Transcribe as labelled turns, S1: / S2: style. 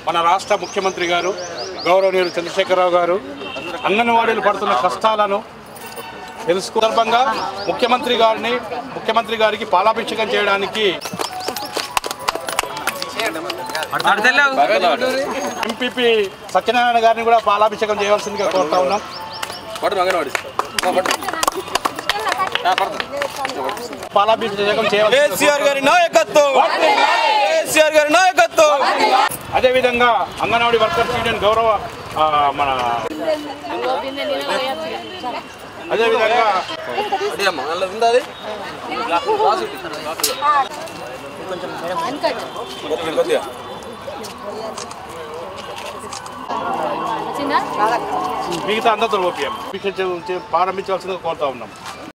S1: మన రాష్ట్ర ముఖ్యమంత్రి గారు గౌరవనీయులు చంద్రశేఖరరావు గారు అంగన్వాడీలు పడుతున్న కష్టాలను తెలుసుకునే ముఖ్యమంత్రి గారికి పాలాభిషేకం చేయడానికి ఎంపీపీ సత్యనారాయణ గారిని కూడా పాలాభిషేకం చేయవలసిందిగా కోరుతా ఉన్నాం. పాలాభిషేకం అదేవిధంగా అంగన్వాడీ వర్కర్స్ యూనియన్ గౌరవ మన అదేవిధంగా మిగతా అందరితో ప్రారంభించవలసిందిగా కోరుతా ఉన్నాం.